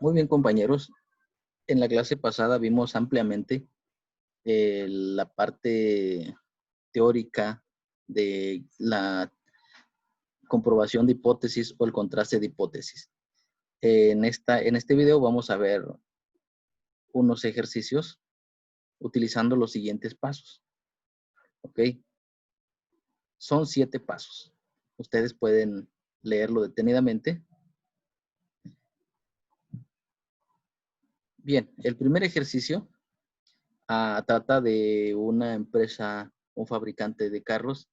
Muy bien, compañeros. En la clase pasada vimos ampliamente la parte teórica de la comprobación de hipótesis o el contraste de hipótesis. En este video vamos a ver unos ejercicios utilizando los siguientes pasos. ¿Ok? Son 7 pasos. Ustedes pueden leerlo detenidamente. Bien, el primer ejercicio trata de una empresa, un fabricante de carros,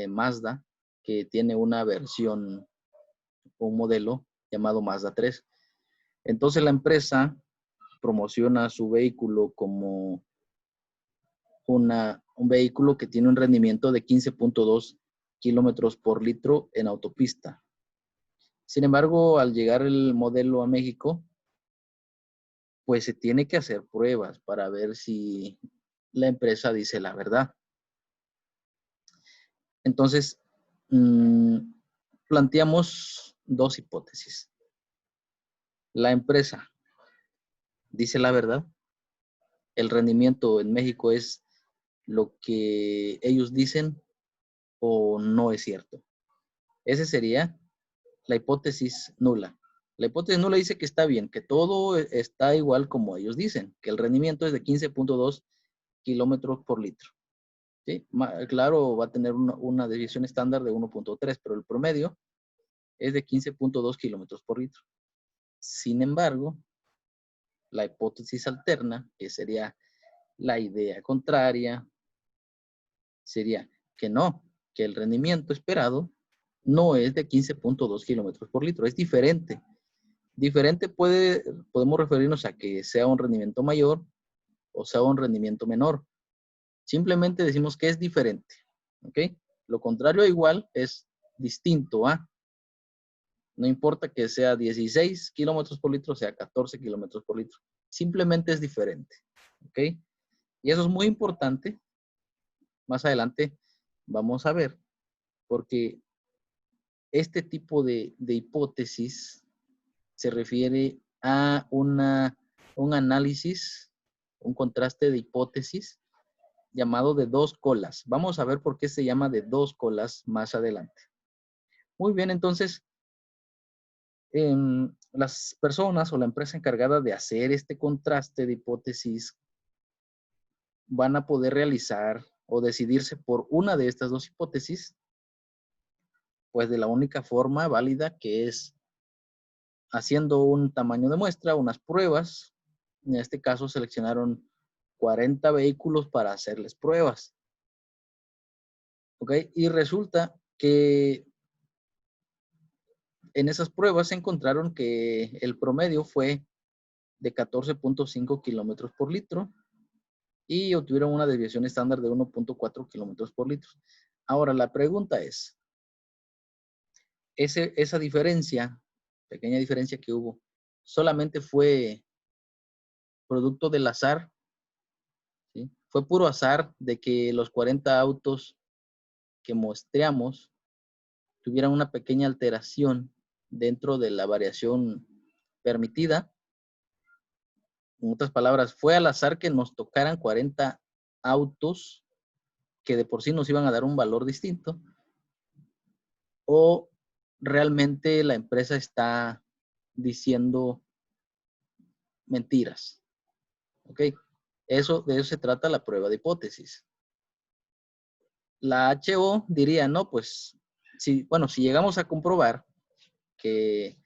Mazda, que tiene una versión, un modelo llamado Mazda 3. Entonces la empresa promociona su vehículo como un vehículo que tiene un rendimiento de 15.2 kilómetros por litro en autopista. Sin embargo, al llegar el modelo a México, pues se tiene que hacer pruebas para ver si la empresa dice la verdad. Entonces, planteamos dos hipótesis. La empresa dice la verdad. El rendimiento en México es lo que ellos dicen o no es cierto. Esa sería la hipótesis nula. La hipótesis nula dice que está bien, que todo está igual como ellos dicen, que el rendimiento es de 15.2 kilómetros por litro. ¿Sí? Claro, va a tener una desviación estándar de 1.3, pero el promedio es de 15.2 kilómetros por litro. Sin embargo, la hipótesis alterna, que sería la idea contraria, sería que no, que el rendimiento esperado no es de 15.2 kilómetros por litro, es diferente. Diferente podemos referirnos a que sea un rendimiento mayor o sea un rendimiento menor. Simplemente decimos que es diferente. ¿Ok? Lo contrario a igual es distinto a. No importa que sea 16 kilómetros por litro, sea 14 kilómetros por litro. Simplemente es diferente. ¿Ok? Y eso es muy importante. Más adelante vamos a ver, porque este tipo de hipótesis se refiere a un análisis, un contraste de hipótesis llamado de dos colas. Vamos a ver por qué se llama de dos colas más adelante. Muy bien, entonces, las personas o la empresa encargada de hacer este contraste de hipótesis van a poder realizar o decidirse por una de estas dos hipótesis, pues de la única forma válida, que es haciendo un tamaño de muestra, unas pruebas. En este caso seleccionaron 40 vehículos para hacerles pruebas. ¿Ok? Y resulta que en esas pruebas se encontraron que el promedio fue de 14.5 kilómetros por litro y obtuvieron una desviación estándar de 1.4 kilómetros por litro. Ahora, la pregunta es, esa diferencia, pequeña diferencia que hubo, solamente fue producto del azar, ¿sí? Fue puro azar de que los 40 autos que muestreamos tuvieran una pequeña alteración dentro de la variación permitida. En otras palabras, fue al azar que nos tocaran 40 autos que de por sí nos iban a dar un valor distinto, o realmente la empresa está diciendo mentiras. ¿Ok? De eso se trata la prueba de hipótesis. La HO diría, no, pues, si llegamos a comprobar que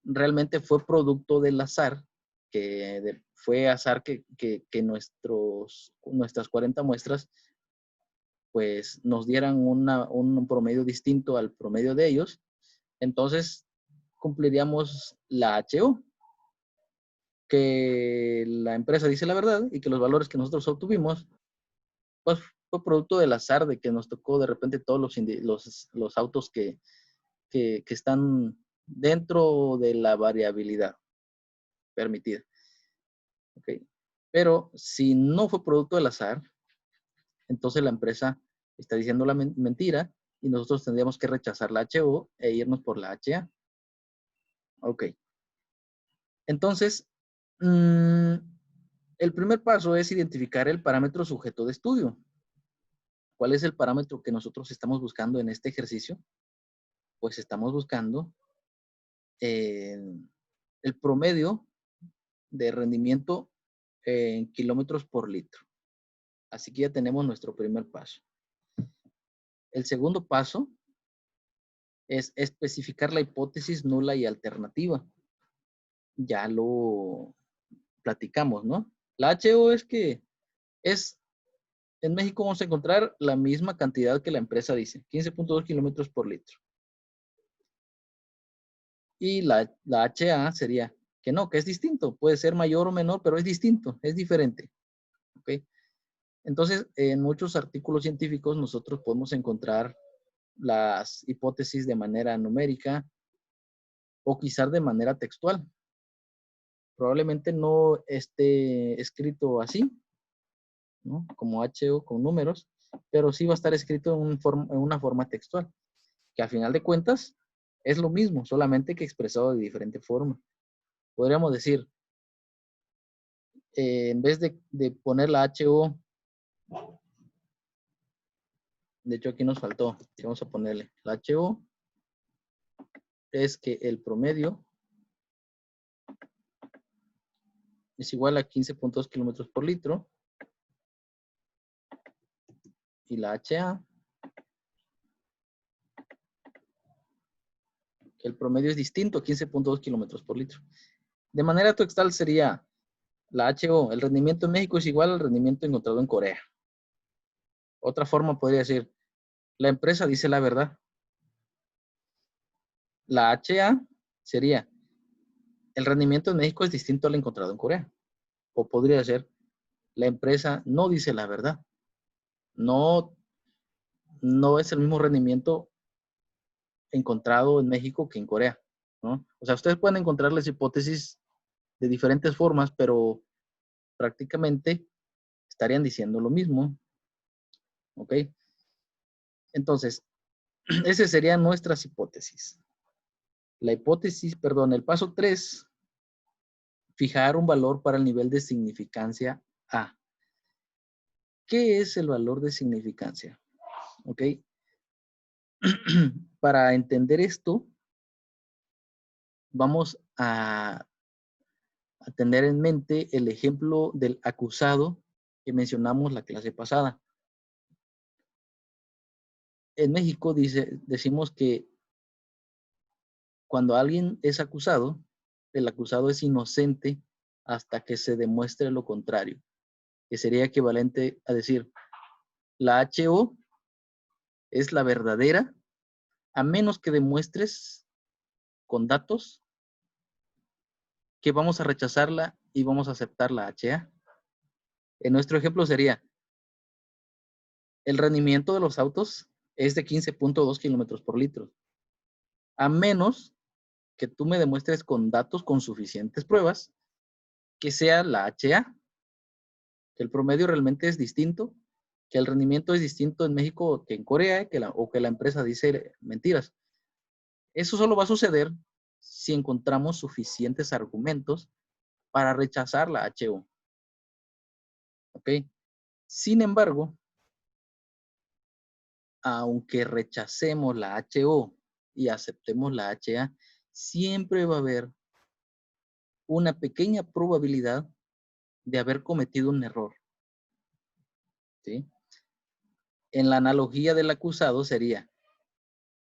realmente fue producto del azar, fue azar que nuestras 40 muestras pues nos dieran un promedio distinto al promedio de ellos, entonces cumpliríamos la HO, que la empresa dice la verdad y que los valores que nosotros obtuvimos, pues fue producto del azar de que nos tocó de repente todos los autos que están dentro de la variabilidad permitida. ¿Okay? Pero si no fue producto del azar, entonces la empresa está diciendo la mentira y nosotros tendríamos que rechazar la HO e irnos por la HA. Ok. Entonces, el primer paso es identificar el parámetro sujeto de estudio. ¿Cuál es el parámetro que nosotros estamos buscando en este ejercicio? Pues estamos buscando el promedio de rendimiento en kilómetros por litro. Así que ya tenemos nuestro primer paso. El segundo paso es especificar la hipótesis nula y alternativa. Ya lo platicamos, ¿no? La HO es que en México vamos a encontrar la misma cantidad que la empresa dice, 15.2 kilómetros por litro. Y la HA sería que no, que es distinto. Puede ser mayor o menor, pero es distinto, es diferente. ¿Ok? Entonces, en muchos artículos científicos nosotros podemos encontrar las hipótesis de manera numérica o quizás de manera textual. Probablemente no esté escrito así, ¿no? Como HO con números, pero sí va a estar escrito en una forma textual, que a final de cuentas es lo mismo, solamente que expresado de diferente forma. Podríamos decir, en vez de poner la HO, de hecho aquí nos faltó, vamos a ponerle la HO, es que el promedio es igual a 15.2 kilómetros por litro y la HA, que el promedio es distinto, 15.2 kilómetros por litro. De manera textual sería la HO, el rendimiento en México es igual al rendimiento encontrado en Corea. Otra forma podría decir, la empresa dice la verdad. La HA sería, el rendimiento en México es distinto al encontrado en Corea. O podría ser, la empresa no dice la verdad. No, no es el mismo rendimiento encontrado en México que en Corea, ¿no? O sea, ustedes pueden encontrar las hipótesis de diferentes formas, pero prácticamente estarían diciendo lo mismo, ¿ok? Entonces, esas serían nuestras hipótesis. El paso 3, fijar un valor para el nivel de significancia A. ¿Qué es el valor de significancia? ¿Ok? Para entender esto, vamos a tener en mente el ejemplo del acusado que mencionamos la clase pasada. En México decimos que cuando alguien es acusado, el acusado es inocente hasta que se demuestre lo contrario, que sería equivalente a decir, la HO es la verdadera, a menos que demuestres con datos que vamos a rechazarla y vamos a aceptar la HA. En nuestro ejemplo sería, el rendimiento de los autos es de 15.2 kilómetros por litro, a menos que tú me demuestres con datos, con suficientes pruebas, que sea la HA, que el promedio realmente es distinto, que el rendimiento es distinto en México que en Corea, o que la empresa dice mentiras. Eso solo va a suceder si encontramos suficientes argumentos para rechazar la HO. ¿Ok? Sin embargo, aunque rechacemos la HO y aceptemos la HA, siempre va a haber una pequeña probabilidad de haber cometido un error. ¿Sí? En la analogía del acusado sería,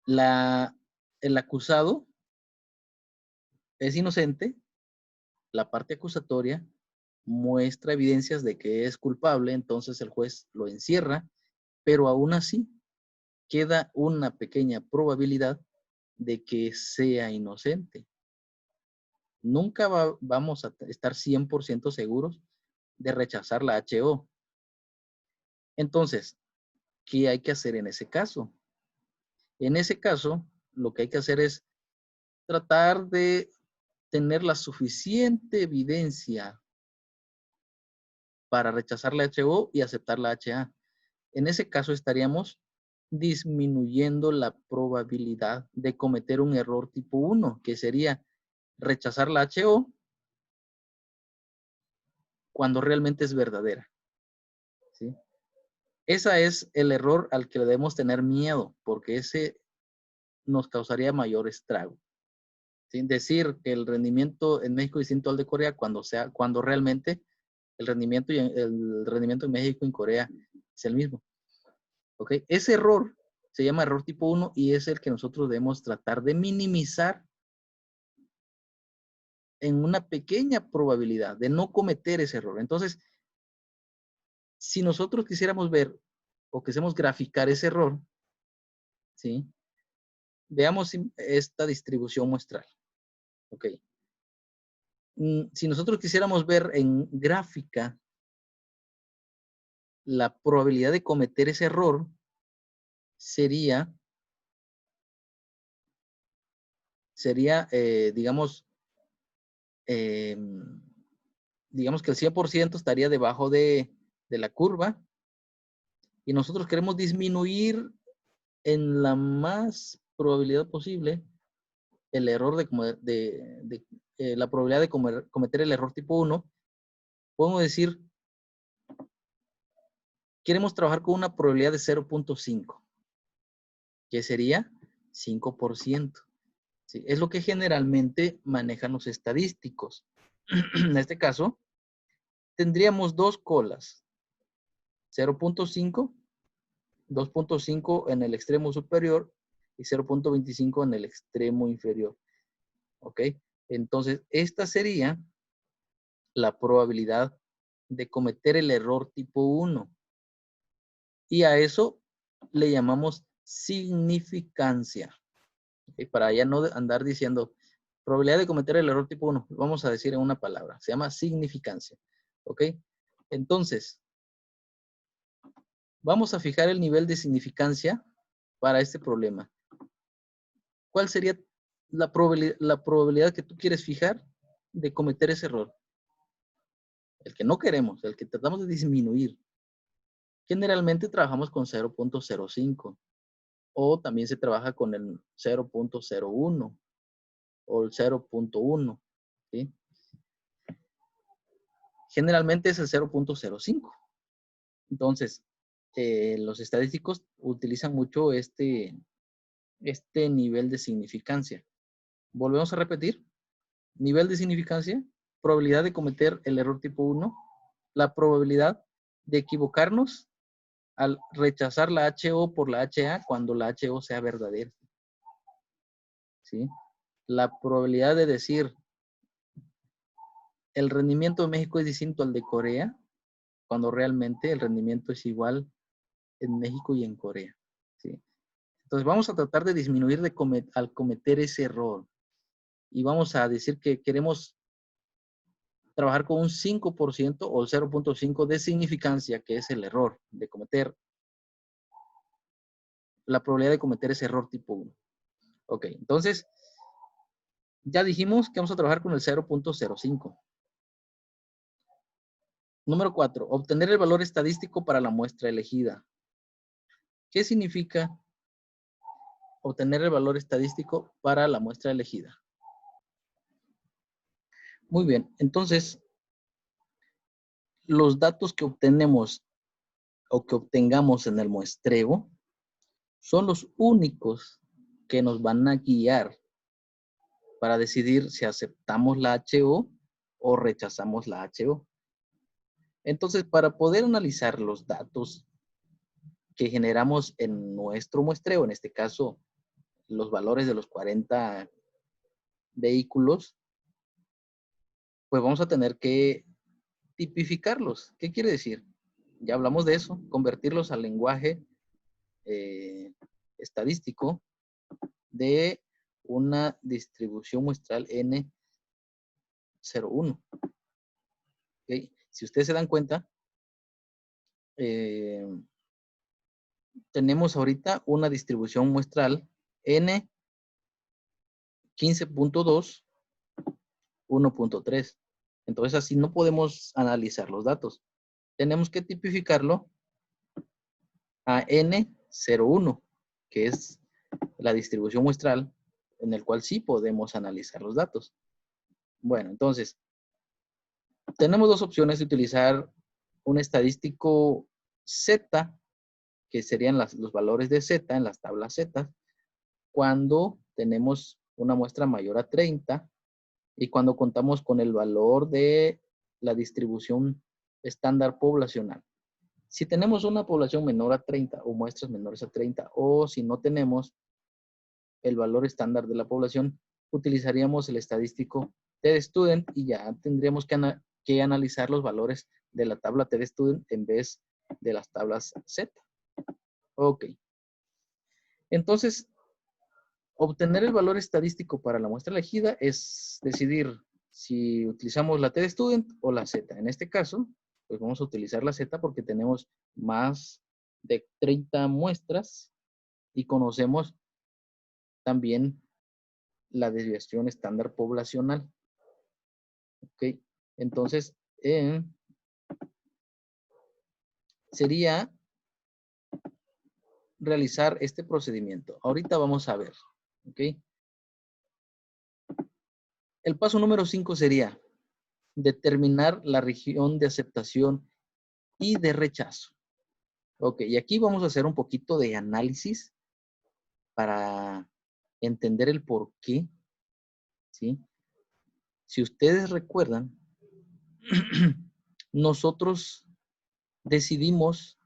el acusado es inocente, la parte acusatoria muestra evidencias de que es culpable, entonces el juez lo encierra, pero aún así queda una pequeña probabilidad de que sea inocente. Nunca vamos a estar 100% seguros de rechazar la HO. Entonces, ¿qué hay que hacer en ese caso? En ese caso, lo que hay que hacer es tratar de tener la suficiente evidencia para rechazar la HO y aceptar la HA. En ese caso estaríamos disminuyendo la probabilidad de cometer un error tipo 1, que sería rechazar la HO cuando realmente es verdadera. ¿Sí? Ese es el error al que debemos tener miedo, porque ese nos causaría mayor estrago. ¿Sí? Decir que el rendimiento en México es distinto al de Corea cuando realmente el rendimiento en México y en Corea es el mismo. ¿Ok? Ese error se llama error tipo 1 y es el que nosotros debemos tratar de minimizar en una pequeña probabilidad de no cometer ese error. Entonces, si nosotros quisiéramos ver o quisiéramos graficar ese error, ¿sí? Veamos esta distribución muestral. Ok. Si nosotros quisiéramos ver en gráfica la probabilidad de cometer ese error, sería digamos, digamos que el 100% estaría debajo de la curva y nosotros queremos disminuir en la más probabilidad posible el error la probabilidad de cometer el error tipo 1. Podemos decir, queremos trabajar con una probabilidad de 0.5, que sería 5%. ¿Sí? Es lo que generalmente manejan los estadísticos. En este caso, tendríamos dos colas, 0.5, 2.5 en el extremo superior y 0.25 en el extremo inferior. ¿Ok? Entonces, esta sería la probabilidad de cometer el error tipo 1. Y a eso le llamamos significancia. ¿Okay? Para ya no andar diciendo probabilidad de cometer el error tipo 1, vamos a decir en una palabra, se llama significancia. ¿Ok? Entonces, vamos a fijar el nivel de significancia para este problema. ¿Cuál sería la probabilidad que tú quieres fijar de cometer ese error? El que no queremos, el que tratamos de disminuir. Generalmente trabajamos con 0.05 o también se trabaja con el 0.01 o el 0.1. ¿Sí? Generalmente es el 0.05. Entonces, los estadísticos utilizan mucho este nivel de significancia. Volvemos a repetir. Nivel de significancia, probabilidad de cometer el error tipo 1, la probabilidad de equivocarnos al rechazar la HO por la HA cuando la HO sea verdadera. ¿Sí? La probabilidad de decir el rendimiento de México es distinto al de Corea cuando realmente el rendimiento es igual en México y en Corea. ¿Sí? Entonces vamos a tratar de disminuir al cometer ese error y vamos a decir que queremos trabajar con un 5% o el 0.5 de significancia, que es el error de cometer, la probabilidad de cometer ese error tipo 1. Ok, entonces, ya dijimos que vamos a trabajar con el 0.05. Número 4, obtener el valor estadístico para la muestra elegida. ¿Qué significa obtener el valor estadístico para la muestra elegida? Muy bien, entonces, los datos que obtenemos o que obtengamos en el muestreo son los únicos que nos van a guiar para decidir si aceptamos la HO o rechazamos la HO. Entonces, para poder analizar los datos que generamos en nuestro muestreo, en este caso, los valores de los 40 vehículos, pues vamos a tener que tipificarlos. ¿Qué quiere decir? Ya hablamos de eso, convertirlos al lenguaje estadístico de una distribución muestral N01. ¿Okay? Si ustedes se dan cuenta, tenemos ahorita una distribución muestral N 15.2, 1.3. Entonces así no podemos analizar los datos. Tenemos que tipificarlo a N01, que es la distribución muestral en el cual sí podemos analizar los datos. Bueno, entonces, tenemos dos opciones de utilizar un estadístico Z, que serían los valores de Z en las tablas Z, cuando tenemos una muestra mayor a 30 y cuando contamos con el valor de la distribución estándar poblacional. Si tenemos una población menor a 30 o muestras menores a 30, o si no tenemos el valor estándar de la población, utilizaríamos el estadístico TED-Student y ya tendríamos que analizar los valores de la tabla TED-Student en vez de las tablas Z. Ok. Entonces, obtener el valor estadístico para la muestra elegida es decidir si utilizamos la TED-Student o la Z. En este caso, pues vamos a utilizar la Z porque tenemos más de 30 muestras y conocemos también la desviación estándar poblacional. Ok, entonces sería realizar este procedimiento. Ahorita vamos a ver. Ok. El paso número 5 sería determinar la región de aceptación y de rechazo. Ok, y aquí vamos a hacer un poquito de análisis para entender el por qué. ¿Sí? Si ustedes recuerdan, nosotros decidimos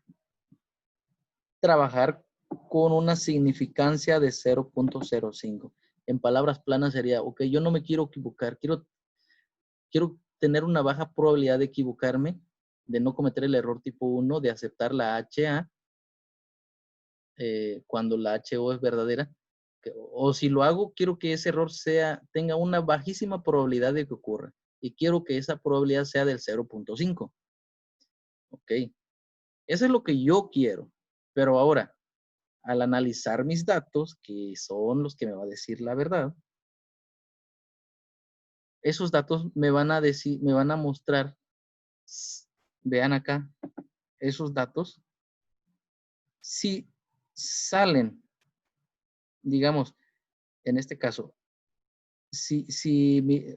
trabajar con una significancia de 0.05. En palabras planas sería, ok, yo no me quiero equivocar, quiero tener una baja probabilidad de equivocarme, de no cometer el error tipo 1, de aceptar la HA cuando la HO es verdadera. O si lo hago, quiero que ese error tenga una bajísima probabilidad de que ocurra. Y quiero que esa probabilidad sea del 0.5. Ok. Eso es lo que yo quiero. Pero ahora, al analizar mis datos, que son los que me va a decir la verdad, esos datos me van a decir, me van a mostrar, vean acá, esos datos, si salen, digamos, en este caso, si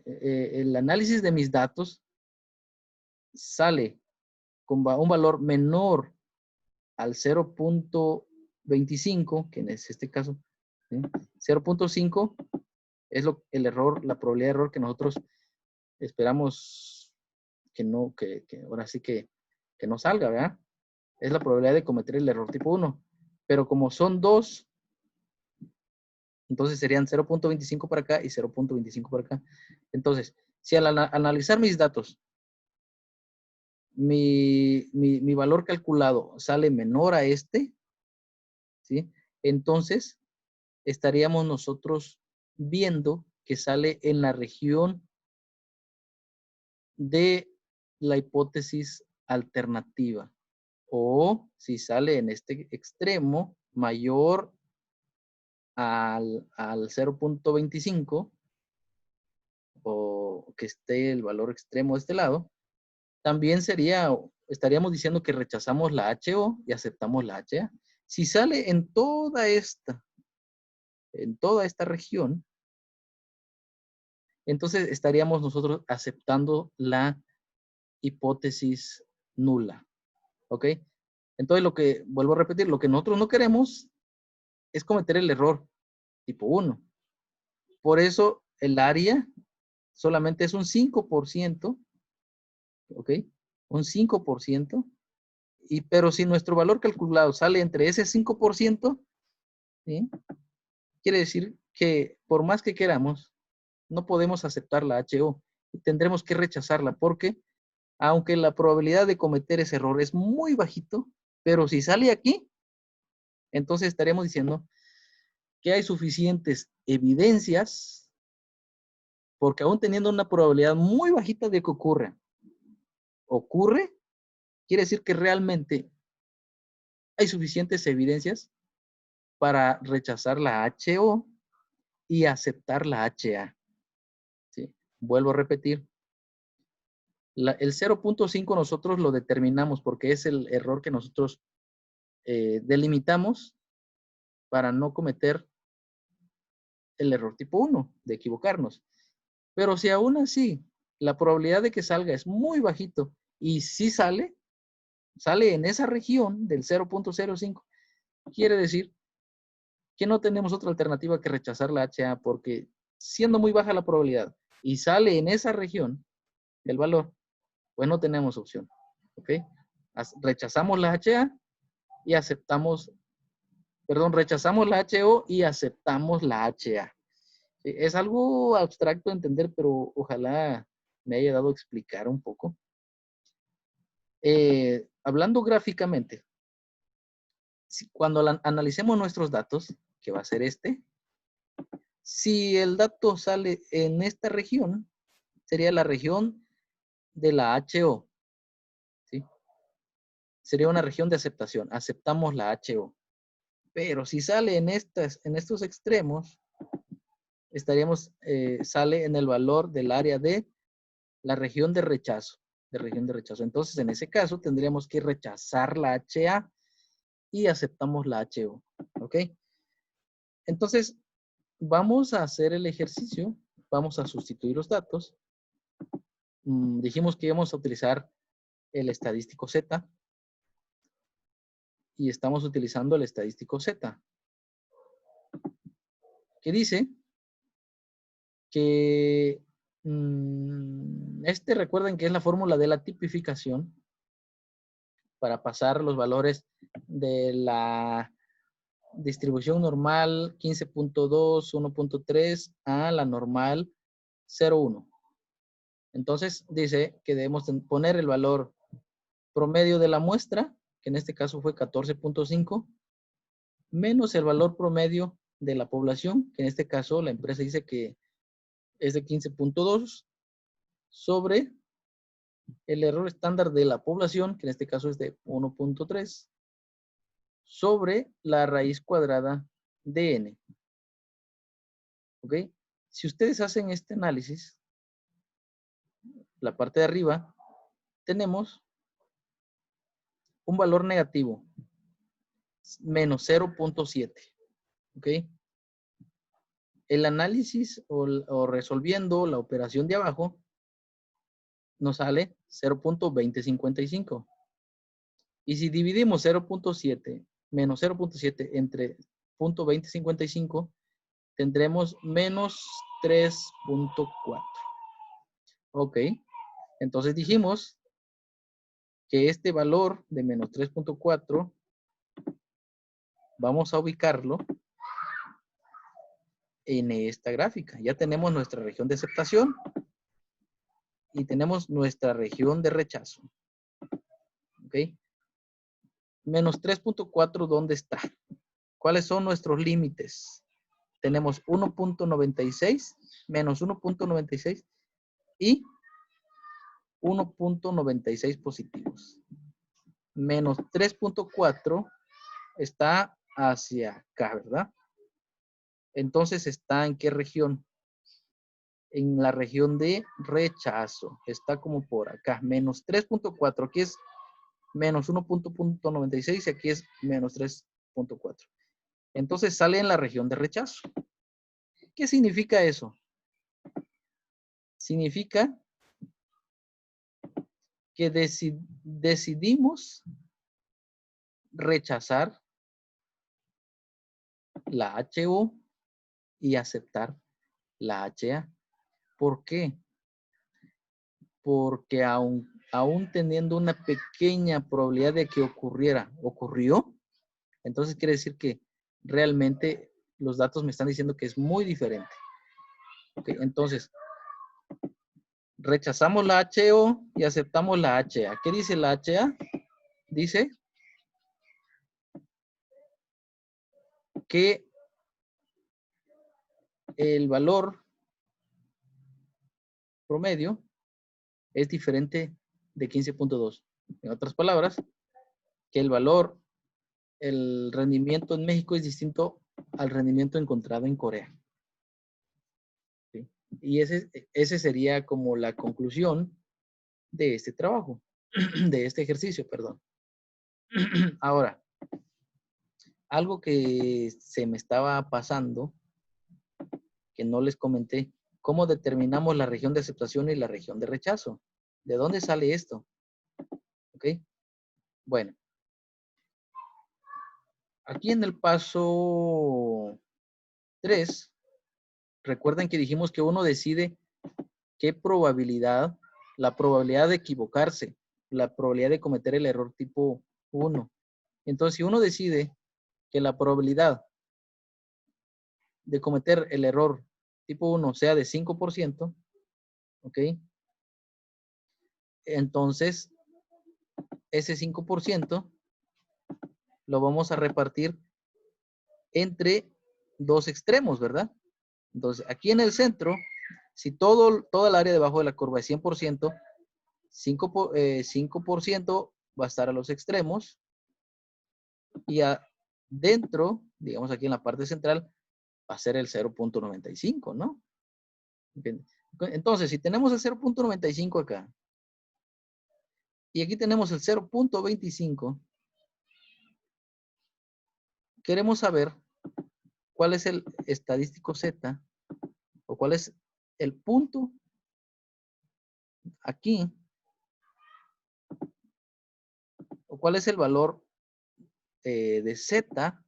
el análisis de mis datos sale con un valor menor al 0.25, que es este caso, ¿sí? 0.5 es el error, la probabilidad de error que nosotros esperamos que no, que ahora sí que no salga, ¿verdad? Es la probabilidad de cometer el error tipo 1. Pero como son dos, entonces serían 0.25 para acá y 0.25 para acá. Entonces, si al analizar mis datos, mi valor calculado sale menor a este, ¿sí? Entonces, estaríamos nosotros viendo que sale en la región de la hipótesis alternativa. O si sale en este extremo mayor al 0.25 o que esté el valor extremo de este lado, también estaríamos diciendo que rechazamos la HO y aceptamos la HA. Si sale en toda esta región, entonces estaríamos nosotros aceptando la hipótesis nula. ¿Ok? Entonces vuelvo a repetir, lo que nosotros no queremos es cometer el error tipo 1. Por eso el área solamente es un 5%, ¿ok? Un 5%. Pero si nuestro valor calculado sale entre ese 5%, ¿sí? Quiere decir que por más que queramos, no podemos aceptar la HO y tendremos que rechazarla porque aunque la probabilidad de cometer ese error es muy bajito, pero si sale aquí, entonces estaríamos diciendo que hay suficientes evidencias, porque aún teniendo una probabilidad muy bajita de que ocurra, quiere decir que realmente hay suficientes evidencias para rechazar la HO y aceptar la HA. ¿Sí? Vuelvo a repetir. El 0.5 nosotros lo determinamos porque es el error que nosotros delimitamos para no cometer el error tipo 1 de equivocarnos. Pero si aún así la probabilidad de que salga es muy bajito. Y si sale en esa región del 0.05, quiere decir que no tenemos otra alternativa que rechazar la HA, porque siendo muy baja la probabilidad y sale en esa región del valor, pues no tenemos opción. ¿Ok? Rechazamos la HA y aceptamos, perdón, rechazamos la HO y aceptamos la HA. Es algo abstracto de entender, pero ojalá me haya dado a explicar un poco. Hablando gráficamente, cuando analicemos nuestros datos, que va a ser este, si el dato sale en esta región, sería la región de la HO. ¿Sí? Sería una región de aceptación. Aceptamos la HO. Pero si sale en estos extremos, sale en el valor del área de la región de rechazo. Entonces, en ese caso, tendríamos que rechazar la HA y aceptamos la HO. ¿Ok? Entonces, vamos a hacer el ejercicio. Vamos a sustituir los datos. Dijimos que íbamos a utilizar el estadístico Z. Y estamos utilizando el estadístico Z. Que dice que recuerden que es la fórmula de la tipificación para pasar los valores de la distribución normal 15.2, 1.3 a la normal 0.1. Entonces dice que debemos poner el valor promedio de la muestra, que en este caso fue 14.5, menos el valor promedio de la población, que en este caso la empresa dice que es de 15.2, sobre el error estándar de la población, que en este caso es de 1.3, sobre la raíz cuadrada de n. ¿Ok? Si ustedes hacen este análisis, la parte de arriba, tenemos un valor negativo, menos 0.7. ¿Ok? El análisis o resolviendo la operación de abajo, nos sale 0.2055. Y si dividimos 0.7 menos 0.7 entre 0.2055, tendremos menos 3.4. Ok, entonces dijimos que este valor de menos 3.4 vamos a ubicarlo en esta gráfica. Ya tenemos nuestra región de aceptación y tenemos nuestra región de rechazo. Ok, menos 3.4, ¿dónde está? ¿Cuáles son nuestros límites? Tenemos 1.96 menos 1.96 y 1.96 positivos. Menos 3.4 está hacia acá, ¿verdad? Entonces, ¿está en qué región? En la región de rechazo. Está como por acá. Menos 3.4. Aquí es menos 1.96 y aquí es menos 3.4. Entonces, sale en la región de rechazo. ¿Qué significa eso? Significa que decidimos rechazar la HO y aceptar la HA. ¿Por qué? Porque aún teniendo una pequeña probabilidad de que ocurrió, entonces quiere decir que realmente los datos me están diciendo que es muy diferente. Okay, entonces, rechazamos la HO y aceptamos la HA. ¿Qué dice la HA? Dice que el valor promedio es diferente de 15.2. En otras palabras, que el rendimiento en México es distinto al rendimiento encontrado en Corea. ¿Sí? Y ese sería como la conclusión de este trabajo, de este ejercicio, perdón. Ahora, algo que se me estaba pasando, que no les comenté, ¿Cómo determinamos la región de aceptación y la región de rechazo? ¿De dónde sale esto? ¿Ok? Bueno. Aquí en el paso 3, recuerden que dijimos que uno decide qué probabilidad, la probabilidad de equivocarse, la probabilidad de cometer el error tipo 1. Entonces, si uno decide que la probabilidad de cometer el error tipo 1 sea de 5%, ¿ok? Entonces, ese 5% lo vamos a repartir entre dos extremos, ¿verdad? Entonces, aquí en el centro, si toda el área debajo de la curva es 100%, 5% va a estar a los extremos y adentro, digamos aquí en la parte central, va a ser el 0.95, ¿no? Entonces, si tenemos el 0.95 acá y aquí tenemos el 0.25, queremos saber cuál es el estadístico Z o cuál es el punto aquí o cuál es el valor de Z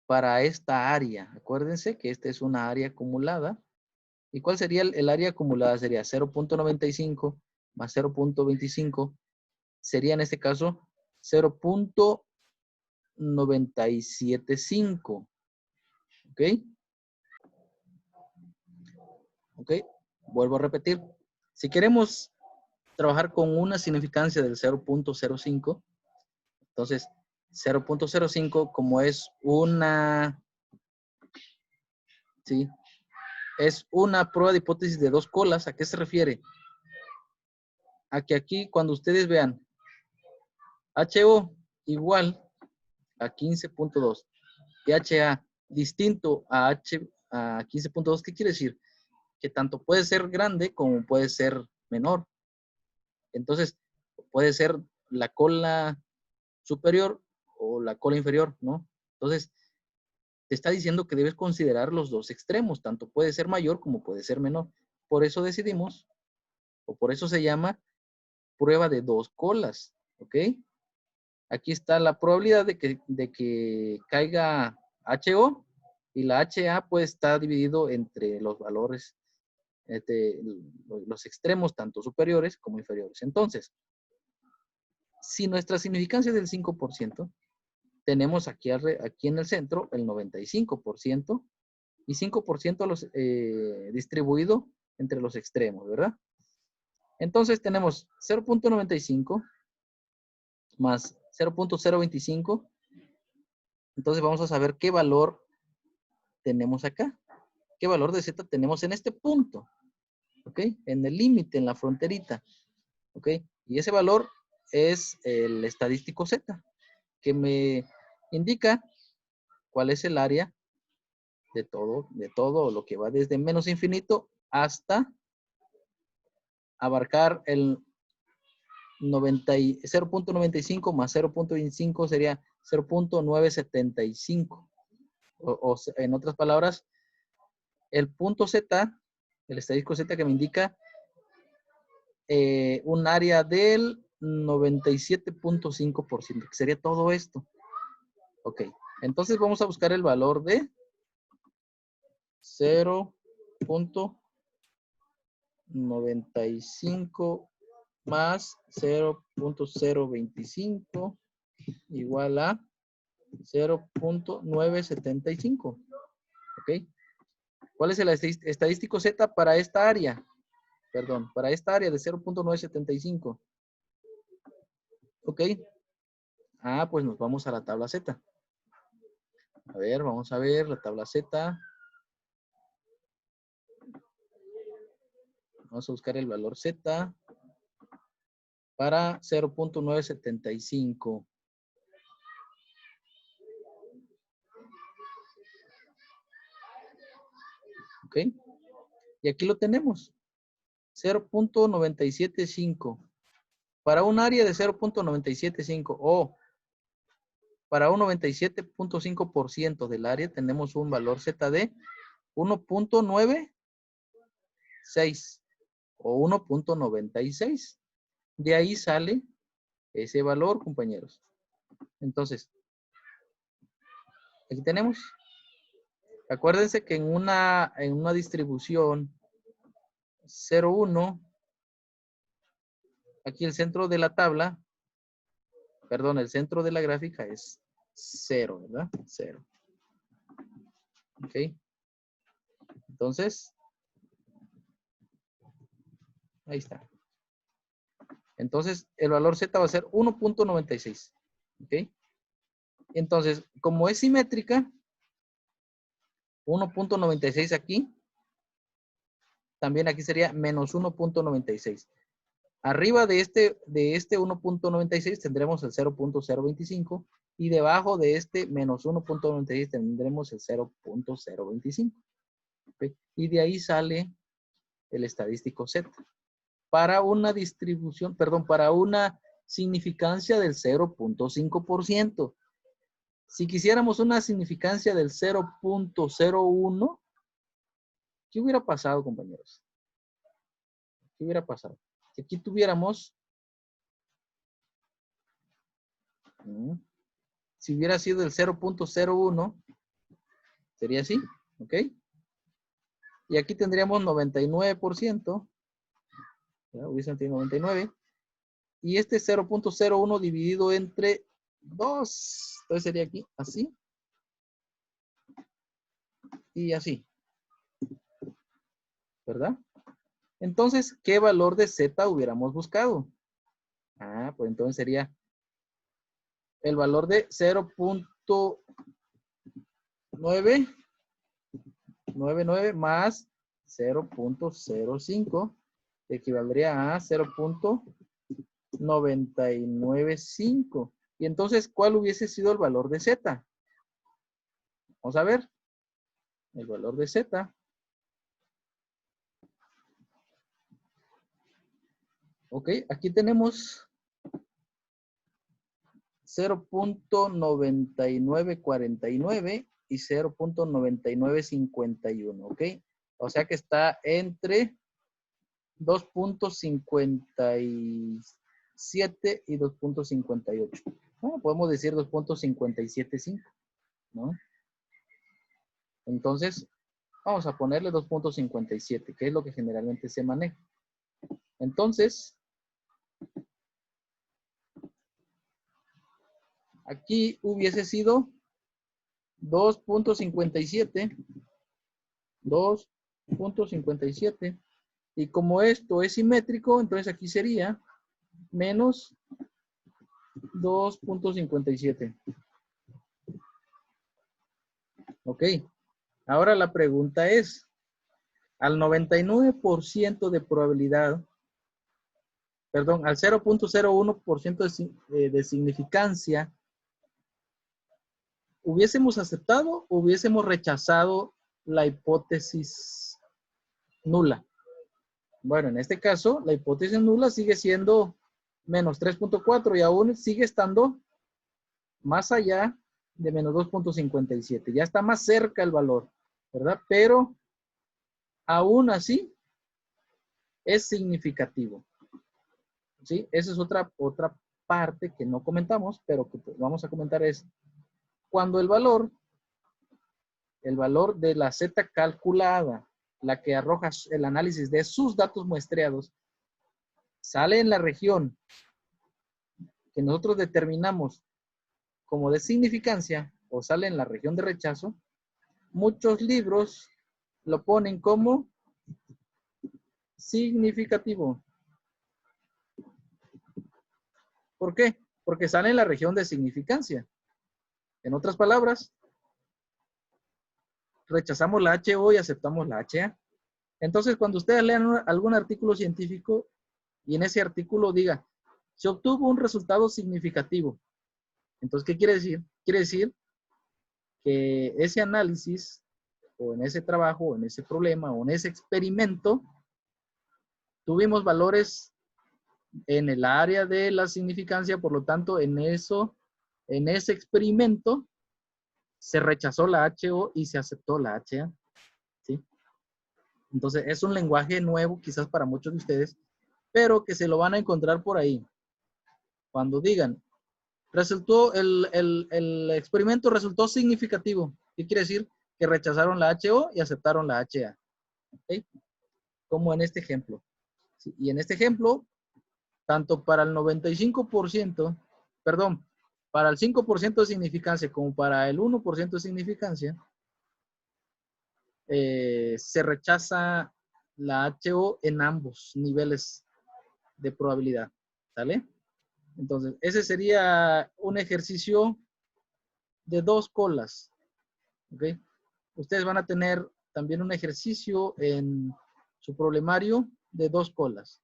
para esta área. Acuérdense que esta es una área acumulada. ¿Y cuál sería el área acumulada? Sería 0.95 más 0.25. Sería en este caso 0.975. ¿Ok? ¿Ok? Vuelvo a repetir. Si queremos trabajar con una significancia del 0.05, entonces 0.05 como es una, ¿sí? Es una prueba de hipótesis de dos colas. ¿A qué se refiere? A que aquí cuando ustedes vean HO igual a 15.2 y HA distinto a 15.2, ¿qué quiere decir? Que tanto puede ser grande como puede ser menor. Entonces, puede ser la cola superior o la cola inferior, ¿no? Entonces, te está diciendo que debes considerar los dos extremos, tanto puede ser mayor como puede ser menor. Por eso decidimos, o por eso se llama prueba de dos colas, ¿ok? Aquí está la probabilidad de que caiga HO y la HA puede estar dividido entre los valores, los extremos, tanto superiores como inferiores. Entonces, si nuestra significancia es del 5%, tenemos aquí en el centro el 95% y 5% distribuido entre los extremos, ¿verdad? Entonces tenemos 0.95 más 0.025. Entonces vamos a saber qué valor tenemos acá. ¿Qué valor de Z tenemos en este punto? ¿Ok? En el límite, en la fronterita. ¿Ok? Y ese valor es el estadístico Z, que me indica cuál es el área de todo lo que va desde menos infinito hasta abarcar el 0.95 más 0.25 sería 0.975. O en otras palabras, el punto Z, el estadístico Z que me indica un área del 97.5%, que sería todo esto. Ok, entonces vamos a buscar el valor de 0.95 más 0.025 igual a 0.975. ¿Ok? ¿Cuál es el estadístico Z para esta área? Perdón, para esta área de 0.975. ¿Ok? Pues nos vamos a la tabla Z. A ver, vamos a ver la tabla Z. Vamos a buscar el valor Z para 0.975. ¿Ok? Y aquí lo tenemos. 0.975. Para un área de 0.975 o para un 97.5% del área tenemos un valor Z de 1.9 6 o 1.96. De ahí sale ese valor, compañeros. Entonces, aquí tenemos. Acuérdense que en una distribución 0,1, aquí el centro de la tabla, perdón, el centro de la gráfica es 0, ¿verdad? 0. Ok. Entonces, ahí está. Entonces, el valor Z va a ser 1.96. ¿Ok? Entonces, como es simétrica, 1.96 aquí, también aquí sería menos 1.96. Arriba de este 1.96 tendremos el 0.025 y debajo de este menos 1.96 tendremos el 0.025. ¿Ok? Y de ahí sale el estadístico Z. Para una distribución, perdón, para una significancia del 0.5%. Si quisiéramos una significancia del 0.01, ¿qué hubiera pasado, compañeros? ¿Qué hubiera pasado? Si aquí tuviéramos, si hubiera sido el 0.01, sería así, ¿ok? Y aquí tendríamos 99%, ¿ya? Hubiesen tenido 99, y este 0.01 dividido entre 2, entonces sería aquí, así, y así, ¿verdad? Entonces, ¿qué valor de Z hubiéramos buscado? Ah, pues entonces sería el valor de 0.999 más 0.05 equivaldría a 0.995. Y entonces, ¿cuál hubiese sido el valor de Z? Vamos a ver. El valor de Z. Ok, aquí tenemos 0.9949 y 0.9951, ¿ok? O sea que está entre 2.57 y 2.58. Bueno, podemos decir 2.575, ¿no? Entonces, vamos a ponerle 2.57, que es lo que generalmente se maneja. Entonces, aquí hubiese sido 2.57, 2.57, y como esto es simétrico, entonces aquí sería menos 2.57. Ok, ahora la pregunta es, al 99% de probabilidad, perdón, al 0.01% de significancia, ¿hubiésemos aceptado o hubiésemos rechazado la hipótesis nula? Bueno, en este caso, la hipótesis nula sigue siendo menos 3.4 y aún sigue estando más allá de menos 2.57. Ya está más cerca el valor, ¿verdad? Pero aún así es significativo. ¿Sí? Esa es otra parte que no comentamos, pero que vamos a comentar es cuando el valor de la Z calculada, la que arroja el análisis de sus datos muestreados, sale en la región que nosotros determinamos como de significancia o sale en la región de rechazo, muchos libros lo ponen como significativo. ¿Por qué? Porque sale en la región de significancia. En otras palabras, rechazamos la HO y aceptamos la HA. Entonces, cuando ustedes lean algún artículo científico y en ese artículo diga, se obtuvo un resultado significativo. Entonces, ¿qué quiere decir? Quiere decir que ese análisis o en ese trabajo o en ese problema o en ese experimento tuvimos valores en el área de la significancia, por lo tanto, en ese experimento se rechazó la HO y se aceptó la HA. ¿Sí? Entonces, es un lenguaje nuevo quizás para muchos de ustedes, pero que se lo van a encontrar por ahí. Cuando digan, resultó, el experimento resultó significativo. ¿Qué quiere decir? Que rechazaron la HO y aceptaron la HA. ¿Okay? Como en este ejemplo. Sí, y en este ejemplo, tanto para el 95%, perdón, para el 5% de significancia como para el 1% de significancia, se rechaza la HO en ambos niveles de probabilidad. ¿Sale? Entonces, ese sería un ejercicio de 2 colas. ¿Ok? Ustedes van a tener también un ejercicio en su problemario de 2 colas.